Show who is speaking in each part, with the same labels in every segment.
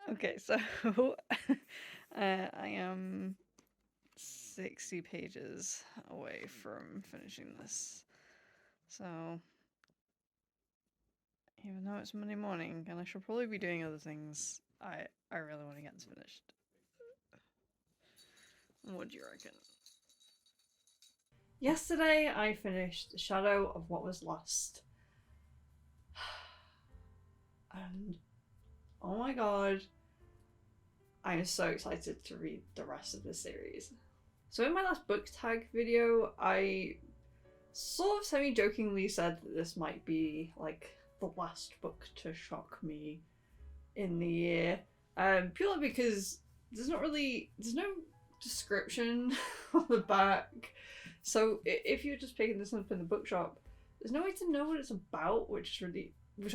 Speaker 1: Okay, so I am 60 pages away from finishing this. So, even though it's Monday morning and I should probably be doing other things, I really want to get this finished. What do you reckon? Yesterday I finished Shadow of What Was Lost. And oh my god, I am so excited to read the rest of the series. So in my last book tag video, I sort of semi-jokingly said that this might be like the last book to shock me in the year, purely because there's no description on the back. So if you're just picking this up in the bookshop, there's no way to know what it's about, which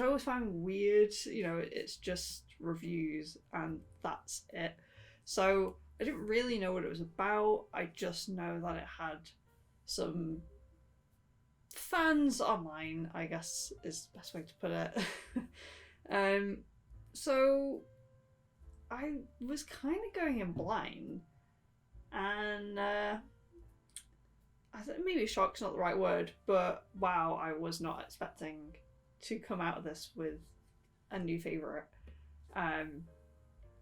Speaker 1: I always find weird. You know, it's just reviews and that's it. So I didn't really know what it was about. I just know that it had some fans online, I guess is the best way to put it. um, so I was kind of going in blind, and I think maybe shock's not the right word, but wow, I was not expecting to come out of this with a new favorite. Um,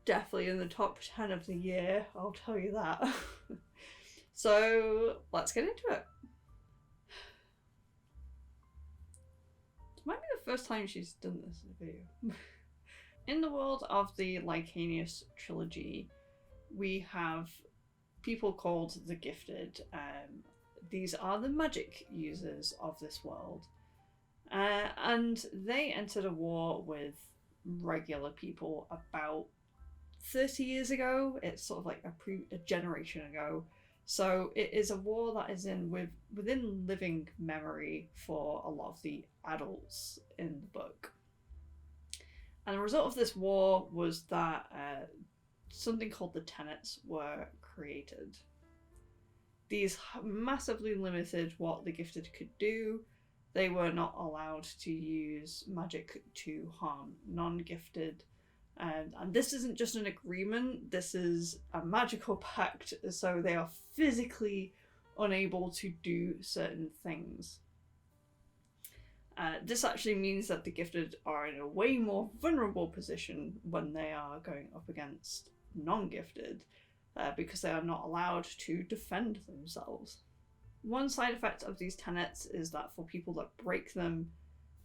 Speaker 1: Definitely in the top 10 of the year, I'll tell you that. So let's get into it. It might be the first time she's done this in a video. In the world of the Licanius trilogy, we have people called the Gifted. These are the magic users of this world. And they entered a war with regular people about 30 years ago. It's sort of like a generation ago. So it is a war that is within living memory for a lot of the adults in the book. And the result of this war was that something called the Tenets were created. These massively limited what the Gifted could do. They were not allowed to use magic to harm non-gifted. And this isn't just an agreement, this is a magical pact, so they are physically unable to do certain things. This actually means that the Gifted are in a way more vulnerable position when they are going up against non-gifted, because they are not allowed to defend themselves. One side effect of these tenets is that for people that break them,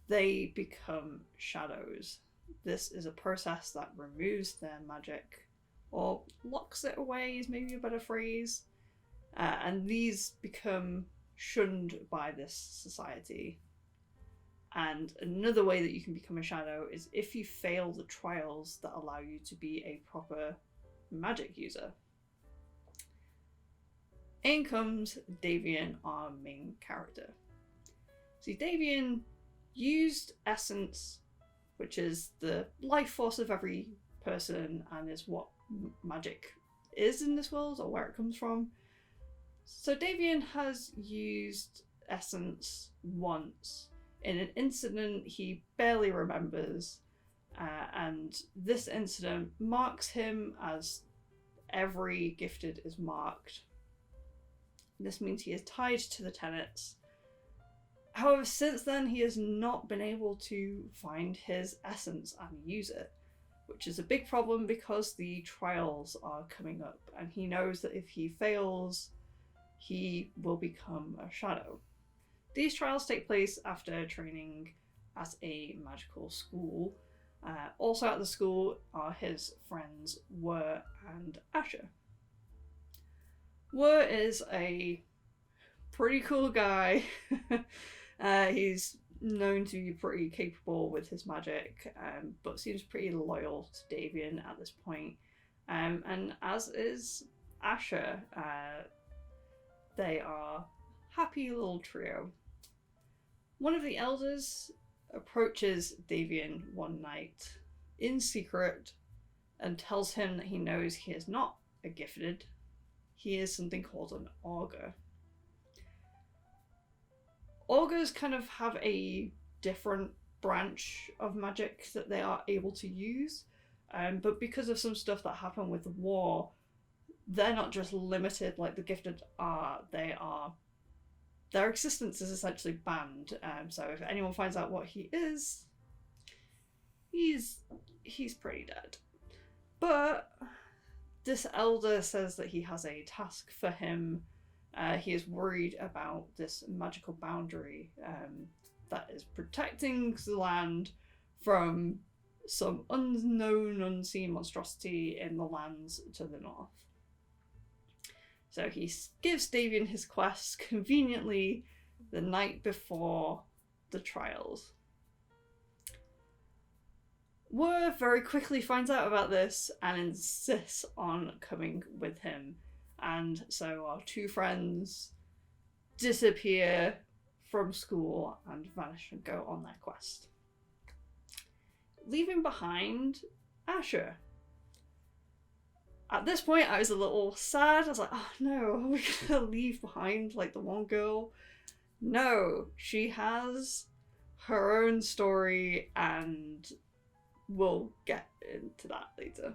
Speaker 1: they become shadows. This is a process that removes their magic, or locks it away is maybe a better phrase, and these become shunned by this society. And another way that you can become a shadow is if you fail the trials that allow you to be a proper magic user. In comes Davian, our main character. See, Davian used essence, which is the life force of every person and is what magic is in this world, or where it comes from. So Davian has used essence once in an incident he barely remembers, and this incident marks him as every Gifted is marked. This means he is tied to the tenets. However, since then he has not been able to find his essence and use it, which is a big problem because the trials are coming up and he knows that if he fails, he will become a shadow. These trials take place after training at a magical school. Also at the school are his friends Wur and Asher. Wur is a pretty cool guy. He's known to be pretty capable with his magic, but seems pretty loyal to Davian at this point. And as is Asher, they are a happy little trio. One of the elders approaches Davian one night in secret and tells him that he knows he is not a Gifted. He is something called an augur. Augurs kind of have a different branch of magic that they are able to use, But because of some stuff that happened with the war, they're not just limited like the gifted are, their existence is essentially banned. So if anyone finds out what he is, he's pretty dead. But this elder says that he has a task for him. He is worried about this magical boundary that is protecting the land from some unknown, unseen monstrosity in the lands to the north. So he gives Davian his quest conveniently the night before the trials. Wur very quickly finds out about this and insists on coming with him. And so our two friends disappear from school and vanish and go on their quest, leaving behind Asher. At this point, I was a little sad. I was like, oh no, are we gonna leave behind like the one girl? No, she has her own story, and we'll get into that later.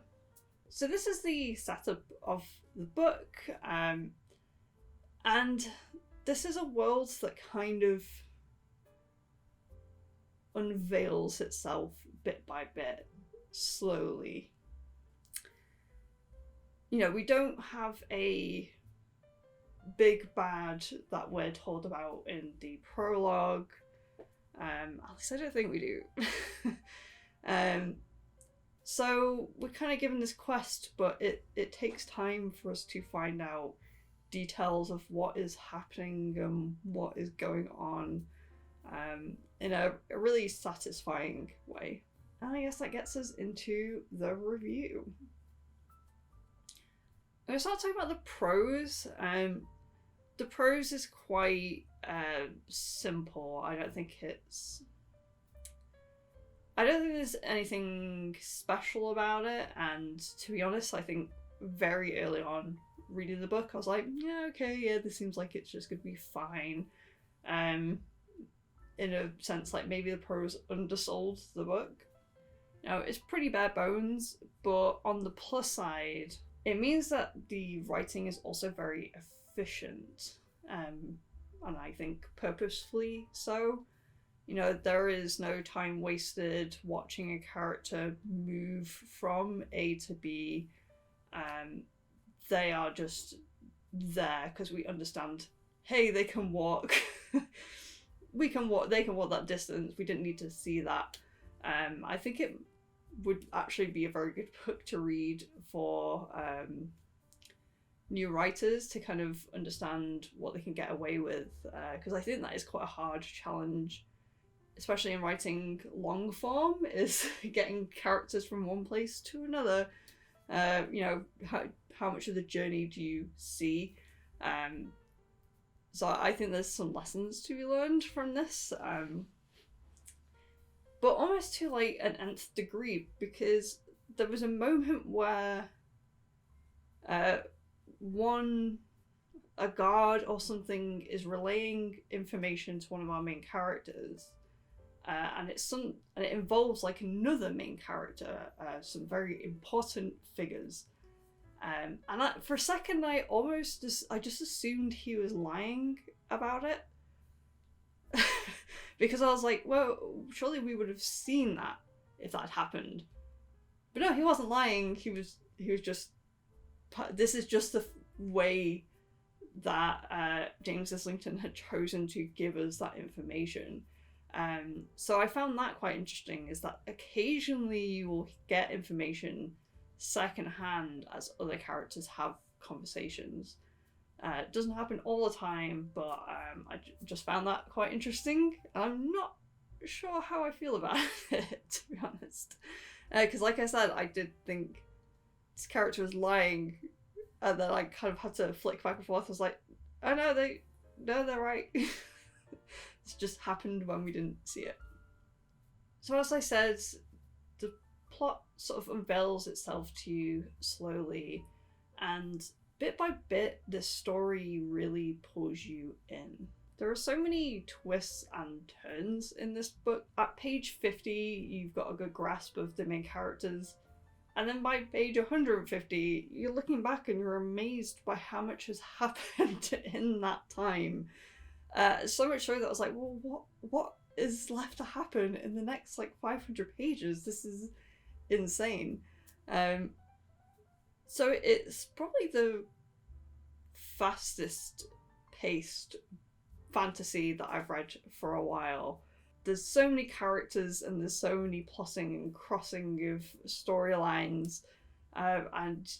Speaker 1: So this is the setup of the book, and this is a world that kind of unveils itself bit by bit, slowly. You know, we don't have a big bad that we're told about in the prologue. At least I don't think we do. So we're kind of given this quest, but it takes time for us to find out details of what is happening and what is going on in a really satisfying way. And I guess that gets us into the review. I'm going to start talking about the prose. The prose is quite simple. I don't think there's anything special about it, and to be honest, I think very early on reading the book I was like, yeah, okay, yeah, this seems like it's just gonna be fine. In a sense, like maybe the prose undersold the book. Now, it's pretty bare bones, but on the plus side, it means that the writing is also very efficient, and I think purposefully so. You know, there is no time wasted watching a character move from A to B. They are just there because we understand, hey, they can walk. They can walk that distance. We didn't need to see that. I think it would actually be a very good book to read for new writers to kind of understand what they can get away with, because I think that is quite a hard challenge, especially in writing long form, is getting characters from one place to another. You know, how much of the journey do you see? So I think there's some lessons to be learned from this, but almost to like an nth degree, because there was a moment where a guard or something is relaying information to one of our main characters, and it involves like another main character, some very important figures, and for a second I just assumed he was lying about it. Because I was like, well, surely we would have seen that if that happened. But no, he wasn't lying. He was just. This is just the way that James Islington had chosen to give us that information. So I found that quite interesting. Is that occasionally you will get information secondhand as other characters have conversations. It doesn't happen all the time, but I just found that quite interesting. I'm not sure how I feel about it, to be honest. Because like I said, I did think this character was lying, and then I kind of had to flick back and forth. I was like, oh no, they're right. It's just happened when we didn't see it. So as I said, the plot sort of unveils itself to you slowly, and bit by bit, the story really pulls you in. There are so many twists and turns in this book. At page 50, you've got a good grasp of the main characters. And then by page 150, you're looking back and you're amazed by how much has happened in that time. So much so that I was like, well, what is left to happen in the next like 500 pages? This is insane. So it's probably the fastest paced fantasy that I've read for a while. There's so many characters and there's so many plotting and crossing of storylines, and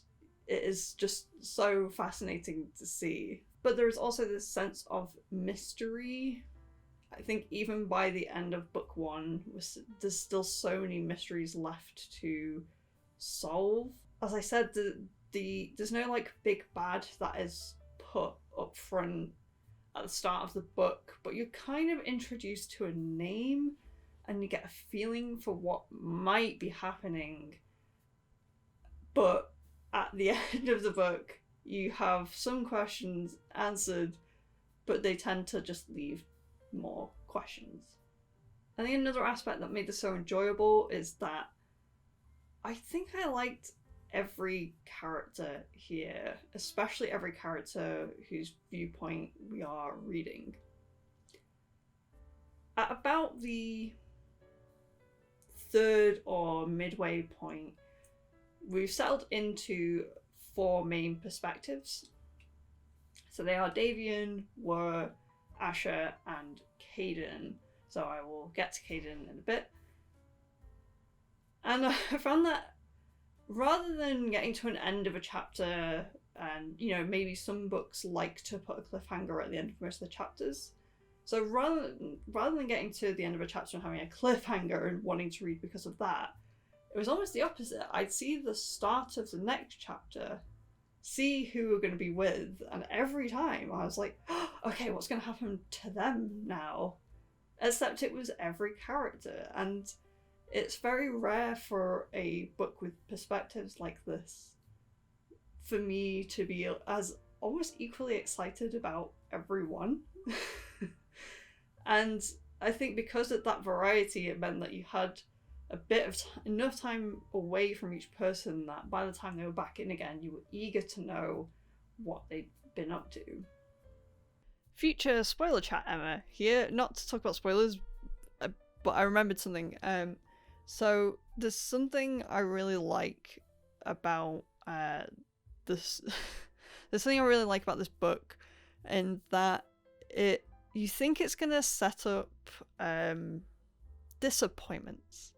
Speaker 1: it is just so fascinating to see. But there's also this sense of mystery. I think even by the end of book one, there's still so many mysteries left to solve. As I said, there's no like big bad that is put up front at the start of the book, but you're kind of introduced to a name and you get a feeling for what might be happening. But at the end of the book, you have some questions answered, but they tend to just leave more questions. I think another aspect that made this so enjoyable is that I think I liked every character here, especially every character whose viewpoint we are reading. At about the third or midway point, we've settled into 4 main perspectives. So they are Davian, Wur, Asher, and Caden. So I will get to Caden in a bit. And I found that rather than getting to an end of a chapter, and maybe some books like to put a cliffhanger at the end of most of the chapters. So rather than getting to the end of a chapter and having a cliffhanger and wanting to read because of that, it was almost the opposite. I'd see the start of the next chapter, see who we're going to be with, and every time I was like, oh, okay, what's going to happen to them now? Except it was every character, and it's very rare for a book with perspectives like this for me to be as almost equally excited about everyone. And I think because of that variety, it meant that you had a bit of enough time away from each person that by the time they were back in again, you were eager to know what they'd been up to. Future spoiler chat, Emma, here, not to talk about spoilers, but I remembered something. So there's something I really like about this. There's something I really like about this book, in that you think it's gonna set up disappointments.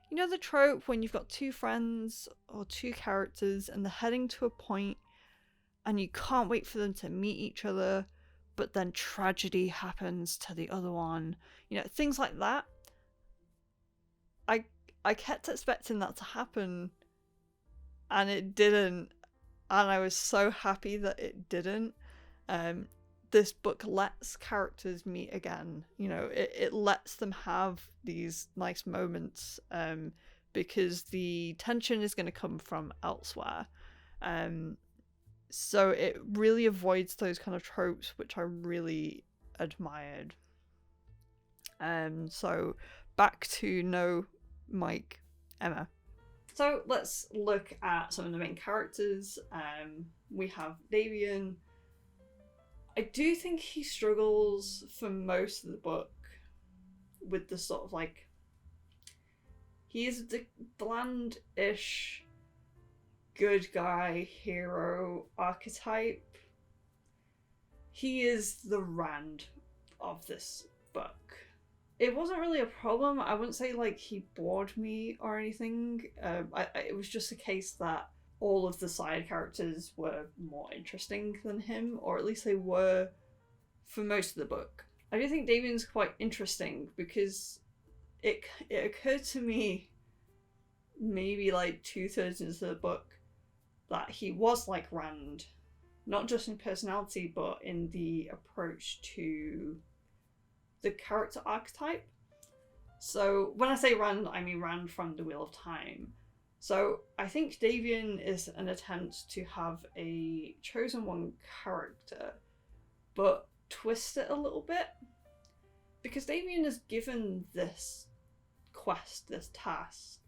Speaker 1: You know the trope when you've got 2 friends or 2 characters and they're heading to a point and you can't wait for them to meet each other, but then tragedy happens to the other one. Things like that. I kept expecting that to happen, and it didn't, and I was so happy that it didn't. This book lets characters meet again. It lets them have these nice moments, because the tension is going to come from elsewhere. So it really avoids those kind of tropes, which I really admired. So back to No, Mike, Emma. So let's look at some of the main characters. We have Davian. I do think he struggles for most of the book with the sort of like, he is the bland-ish good guy hero archetype. He is the Rand of this book. It wasn't really a problem. I wouldn't say like he bored me or anything. It was just a case that all of the side characters were more interesting than him, or at least they were for most of the book. I do think Davian's quite interesting because it occurred to me maybe like 2/3 into the book that he was like Rand, not just in personality but in the approach to the character archetype. So when I say Rand, I mean Rand from The Wheel of Time. So I think Davian is an attempt to have a chosen one character, but twist it a little bit. Because Davian is given this quest, this task,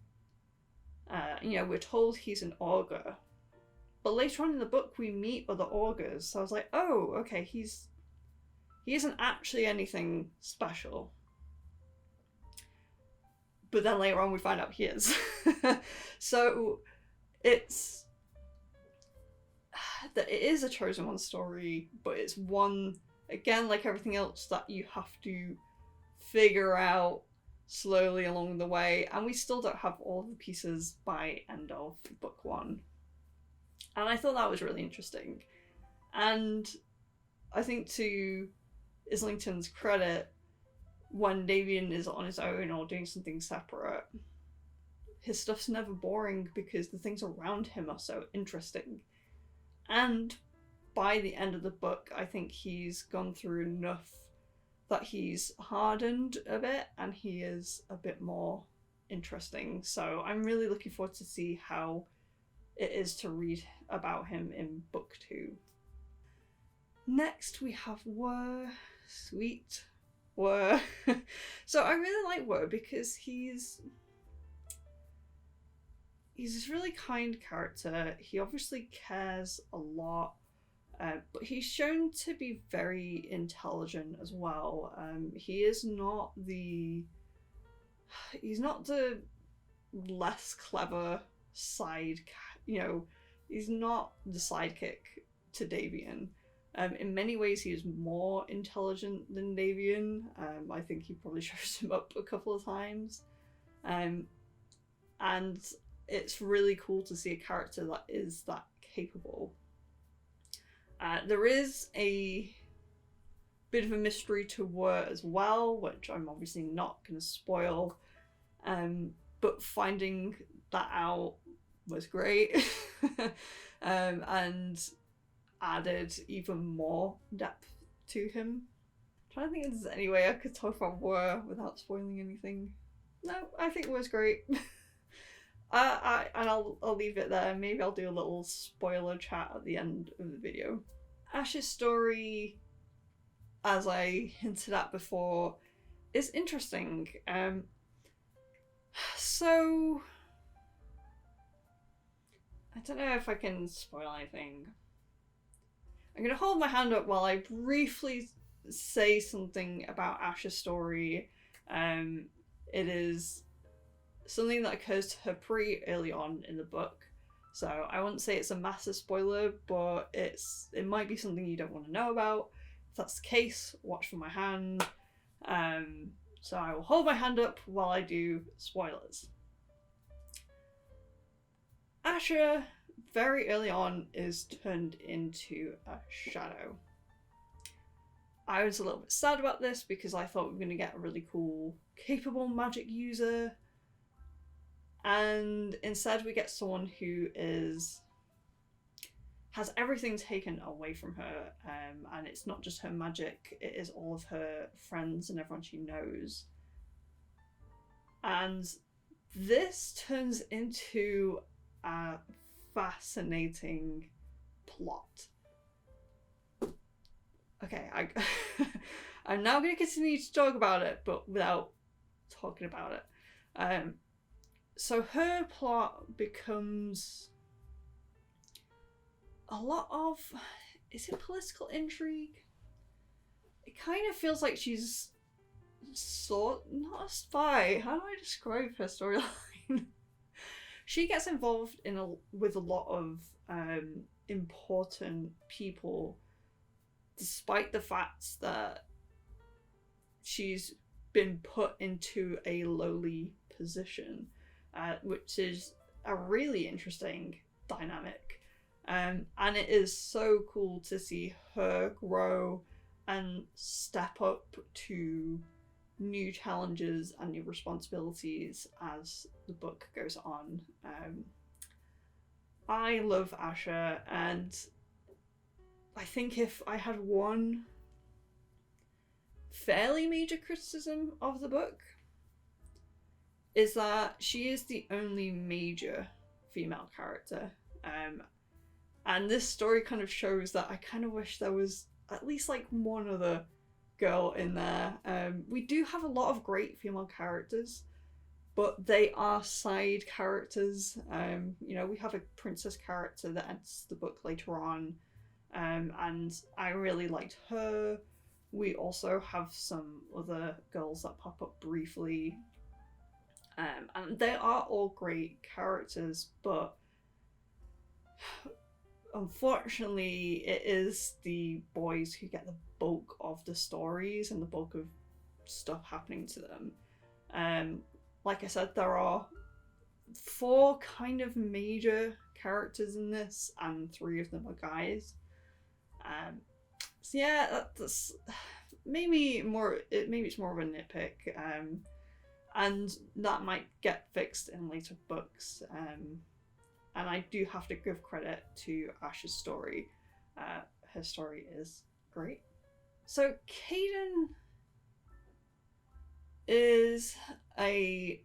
Speaker 1: We're told he's an augur, but later on in the book we meet other augurs, so I was like, oh, okay, he isn't actually anything special. But then later on we find out he is. So it is a chosen one story, but it's one, again, like everything else, that you have to figure out slowly along the way, and we still don't have all the pieces by end of book 1. And I thought that was really interesting. And I think, to Islington's credit, when Davian is on his own or doing something separate, his stuff's never boring because the things around him are so interesting. And by the end of the book, I think he's gone through enough that he's hardened a bit and he is a bit more interesting. So I'm really looking forward to see how it is to read about him in book 2. Next we have Wur. Sweet Wur. So I really like Wur because he's this really kind character. He obviously cares a lot, but he's shown to be very intelligent as well. He's not the less clever side, he's not the sidekick to Davian. In many ways he is more intelligent than Davian. I think he probably shows him up a couple of times. And it's really cool to see a character that is that capable. There is a bit of a mystery to Wur as well, which I'm obviously not going to spoil, but finding that out was great. And added even more depth to him. I'm trying to think if there's any way I could talk about Wur without spoiling anything. No, I think Wur's great. I'll leave it there. Maybe I'll do a little spoiler chat at the end of the video. Ash's story, as I hinted at before, is interesting. So I don't know if I can spoil anything. I'm going to hold my hand up while I briefly say something about Ash's story. It is something that occurs to her pretty early on in the book, so I wouldn't say it's a massive spoiler, but it might be something you don't want to know about. If that's the case, watch for my hand. So I will hold my hand up while I do spoilers. Asher, very early on, is turned into a shadow. I was a little bit sad about this because I thought we were going to get a really cool, capable magic user, and instead we get someone who has everything taken away from her, and it's not just her magic, it is all of her friends and everyone she knows. And this turns into a fascinating plot. Okay, I'm now going to continue to talk about it, but without talking about it. So her plot becomes a lot of, is it political intrigue? It kind of feels like she's not a spy. How do I describe her storyline? She gets involved with a lot of important people, despite the fact that she's been put into a lowly position, which is a really interesting dynamic. And it is so cool to see her grow and step up to new challenges and new responsibilities as the book goes on. I love Asher, and I think if I had one fairly major criticism of the book, is that she is the only major female character. And this story kind of shows that I kind of wish there was at least like one other girl in there. We do have a lot of great female characters, but they are side characters. You know, we have a princess character that enters the book later on, and I really liked her. We also have some other girls that pop up briefly, and they are all great characters, but unfortunately it is the boys who get the bulk of the stories and the bulk of stuff happening to them. Like I said, there are 4 kind of major characters in this, and 3 of them are guys. So yeah, that's maybe more. Maybe it's more of a nitpick, and that might get fixed in later books. And I do have to give credit to Ash's story. Her story is great. So Caden is a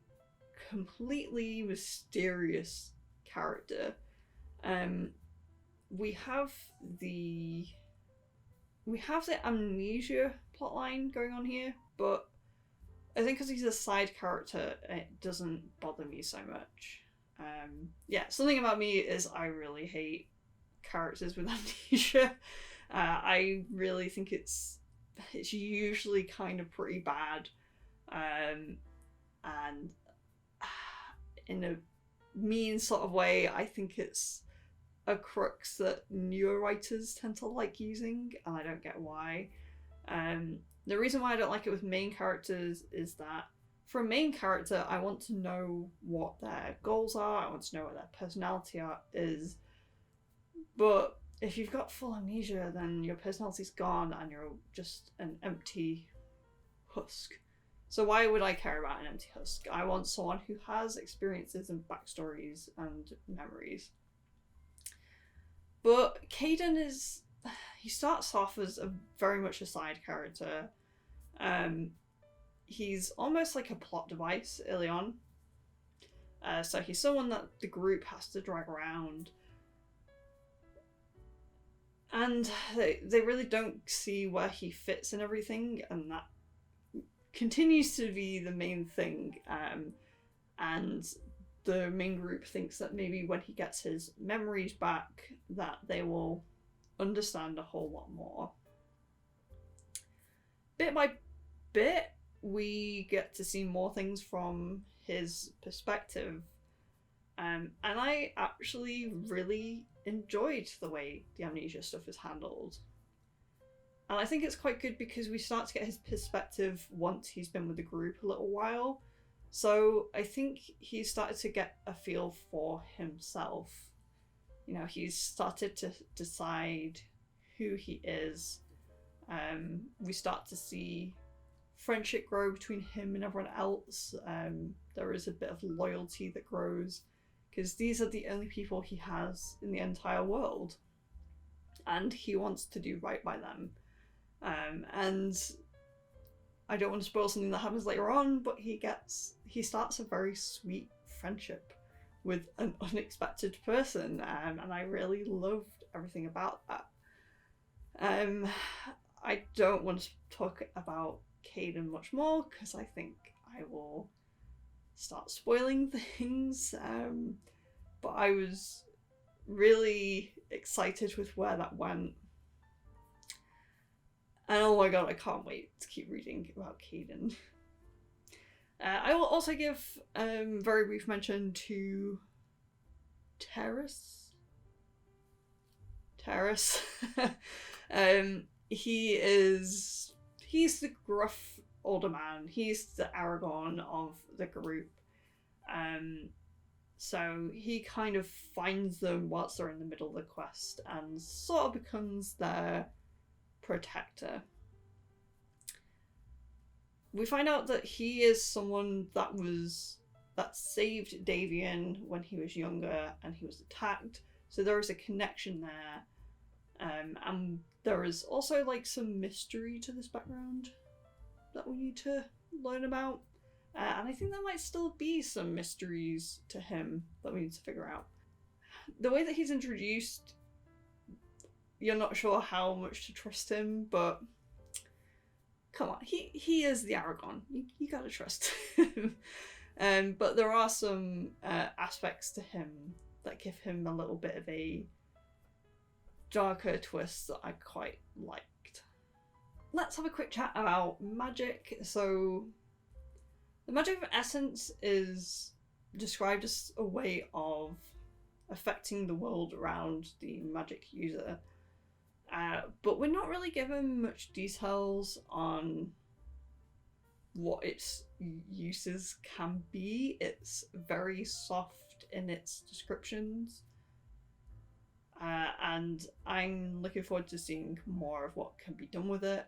Speaker 1: completely mysterious character. We have the amnesia plotline going on here, but I think because he's a side character, it doesn't bother me so much. Yeah, something about me is I really hate characters with amnesia. I really think it's usually kind of pretty bad, and in a mean sort of way, I think it's a crux that newer writers tend to like using, and I don't get why. The reason why I don't like it with main characters is that for a main character, I want to know what their goals are, I want to know what their personality is, but if you've got full amnesia, then your personality's gone and you're just an empty husk. So why would I care about an empty husk? I want someone who has experiences and backstories and memories. But Caden he starts off as very much a side character. He's almost like a plot device early on. So he's someone that the group has to drag around. And they really don't see where he fits in everything, and that continues to be the main thing. And the main group thinks that maybe when he gets his memories back, that they will understand a whole lot more. Bit by bit, we get to see more things from his perspective, and I actually really enjoyed the way the amnesia stuff is handled. And I think it's quite good because we start to get his perspective once he's been with the group a little while. So I think he's started to get a feel for himself. You know, he's started to decide who he is. We start to see friendship grow between him and everyone else. There is a bit of loyalty that grows, because these are the only people he has in the entire world, and he wants to do right by them. And I don't want to spoil something that happens later on, but he starts a very sweet friendship with an unexpected person, and I really loved everything about that. I don't want to talk about Caden much more because I think I will start spoiling things, but I was really excited with where that went. And oh my god, I can't wait to keep reading about Caden. I will also give very brief mention to Terrace. He's the gruff older man. He's the Aragorn of the group. So he kind of finds them whilst they're in the middle of the quest and sort of becomes their protector. We find out that he is someone that saved Davian when he was younger and he was attacked. So there is a connection there. And there is also like some mystery to this background that we need to learn about. And I think there might still be some mysteries to him that we need to figure out. The way that he's introduced, you're not sure how much to trust him, but come on, he is the Aragorn. You gotta trust him. But there are some aspects to him that give him a little bit of a darker twist that I quite liked. Let's have a quick chat about magic. So, the magic of essence is described as a way of affecting the world around the magic user. But we're not really given much details on what its uses can be. It's very soft in its descriptions. And I'm looking forward to seeing more of what can be done with it.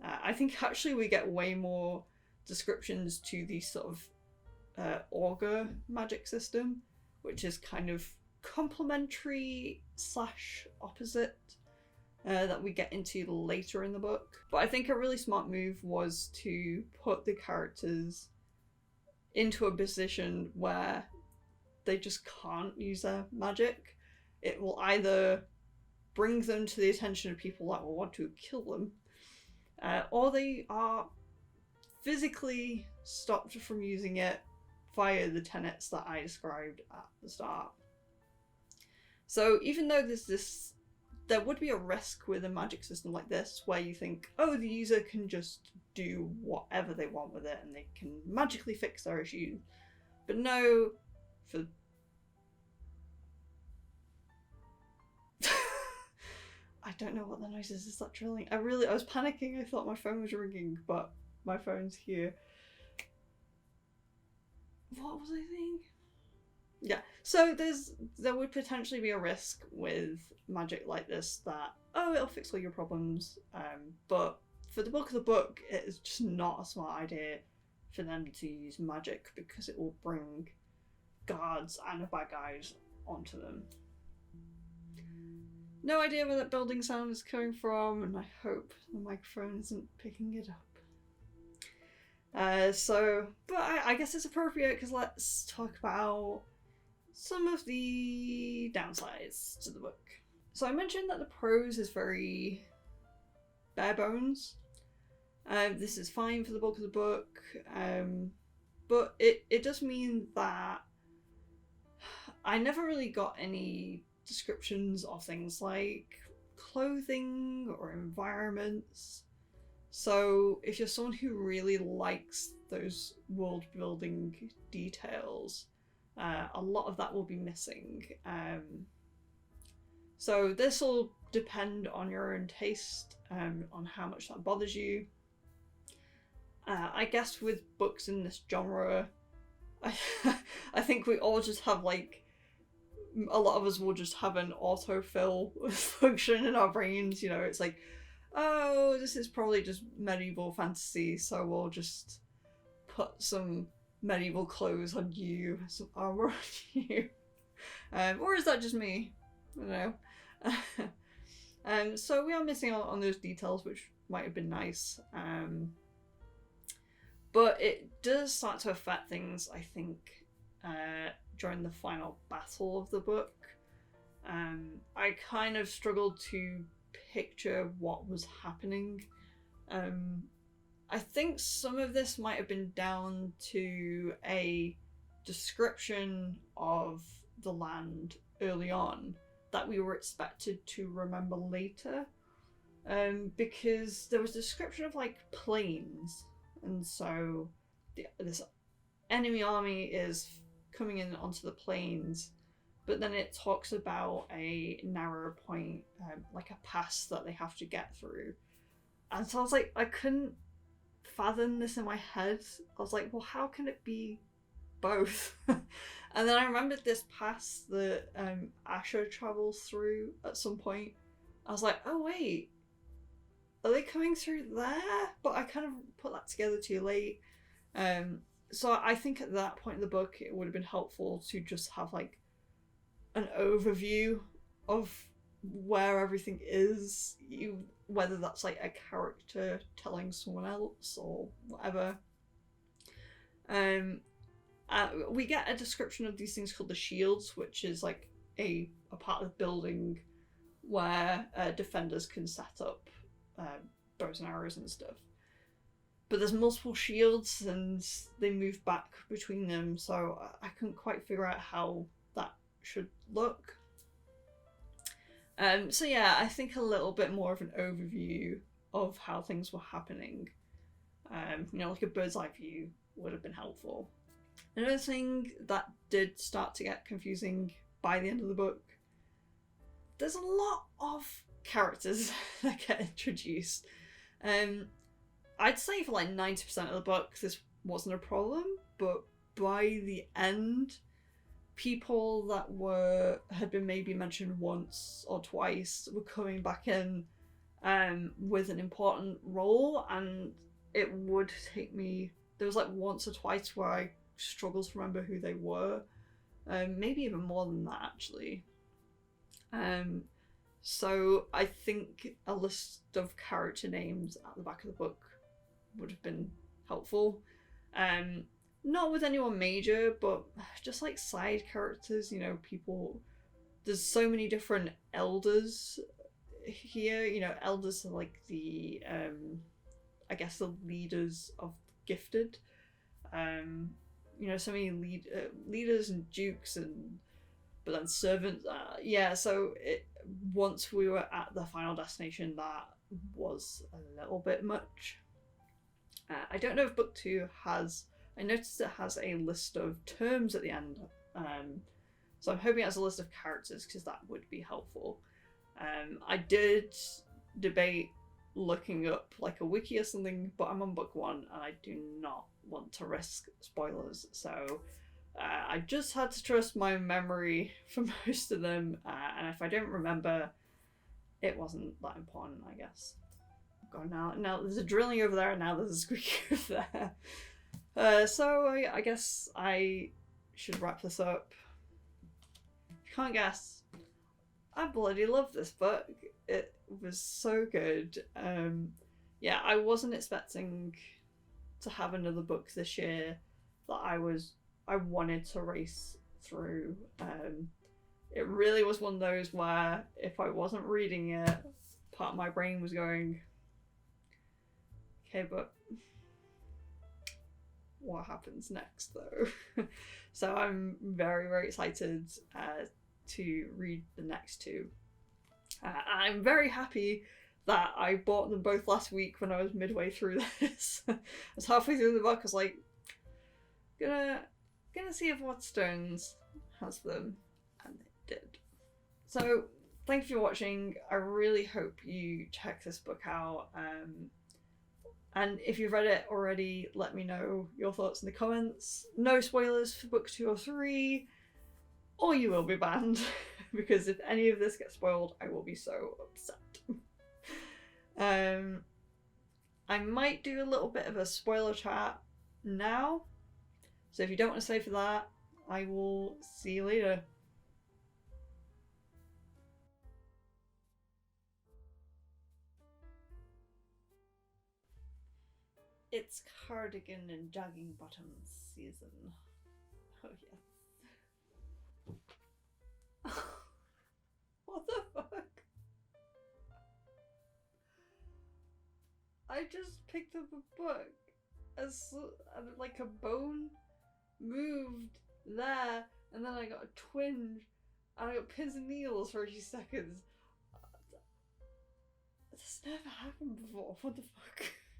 Speaker 1: I think actually we get way more descriptions to the sort of augur magic system, which is kind of complementary / opposite that we get into later in the book. But I think a really smart move was to put the characters into a position where they just can't use their magic. It will either bring them to the attention of people that will want to kill them, or they are physically stopped from using it via the tenets that I described at the start. So even though there would be a risk with a magic system like this where you think, oh, the user can just do whatever they want with it and they can magically fix their issues. But no, for I don't know what the noise is. Is that drilling? I was panicking. I thought my phone was ringing, but my phone's here. What was I saying? Yeah, so there would potentially be a risk with magic like this that, oh, it'll fix all your problems, but for the bulk of the book, it is just not a smart idea for them to use magic because it will bring guards and bad guys onto them. No idea where that building sound is coming from, and I hope the microphone isn't picking it up. But I guess it's appropriate because let's talk about some of the downsides to the book. So I mentioned that the prose is very bare bones. This is fine for the bulk of the book, but it does mean that I never really got any descriptions of things like clothing or environments. So if you're someone who really likes those world building details, a lot of that will be missing. So this will depend on your own taste, on how much that bothers you. I guess with books in this genre, I think we all just have a lot of us will just have an autofill function in our brains. You know, it's like, oh, this is probably just medieval fantasy, so we'll just put some medieval clothes on you, some armor on you. Or is that just me? I don't know. So we are missing out on those details, which might have been nice. But it does start to affect things, I think, during the final battle of the book. I kind of struggled to picture what was happening. I think some of this might have been down to a description of the land early on that we were expected to remember later. Because there was a description of plains, and so this enemy army is coming in onto the plains, but then it talks about a narrow point, like a pass that they have to get through. And so I was like, I couldn't fathom this in my head. I was like, well, how can it be both? And then I remembered this pass that Asher travels through at some point. I was like, oh wait, are they coming through there? But I kind of put that together too late. So I think at that point in the book, it would have been helpful to just have an overview of where everything is, whether that's a character telling someone else or whatever. We get a description of these things called the shields, which is a part of the building where defenders can set up bows and arrows and stuff. but there's multiple shields and they move back between them, so I couldn't quite figure out how that should look. So yeah, I think a little bit more of an overview of how things were happening. Like a bird's eye view would have been helpful. Another thing that did start to get confusing by the end of the book, there's a lot of characters that get introduced. I'd say for like 90% of the book this wasn't a problem, but by the end, people that had been maybe mentioned once or twice were coming back in with an important role, and it would take me, there was like once or twice where I struggled to remember who they were, maybe even more than that actually. So I think a list of character names at the back of the book would have been helpful. Not with anyone major, but just like side characters, people. There's so many different elders here. Elders are like the, I guess, the leaders of gifted. So many leaders and dukes but then servants. So once we were at the final destination, that was a little bit much. I don't know if book 2 has. I noticed it has a list of terms at the end, so I'm hoping it has a list of characters because that would be helpful. I did debate looking up like a wiki or something, but I'm on book 1 and I do not want to risk spoilers, so I just had to trust my memory for most of them, and if I don't remember, it wasn't that important, I guess. God, now there's a drilling over there and now there's a squeaky over there. So I guess I should wrap this up. If you can't guess, I bloody love this book. It was so good. I wasn't expecting to have another book this year that I wanted to race through. It really was one of those where if I wasn't reading it, part of my brain was going, okay, but what happens next though? So I'm very, very excited to read the next two. I'm very happy that I bought them both last week when I was midway through this. I was halfway through the book, I was like, gonna see if Waterstones has them, and it did. So thank you for watching. I really hope you check this book out. And if you've read it already, let me know your thoughts in the comments. No spoilers for book 2 or 3, or you will be banned, because if any of this gets spoiled, I will be so upset. I might do a little bit of a spoiler chat now, so if you don't want to stay for that, I will see you later. It's cardigan and jogging bottoms season. Oh yes. What the fuck? I just picked up a book and like a bone moved there, and then I got a twinge and I got pins and needles for a few seconds. This never happened before. What the fuck?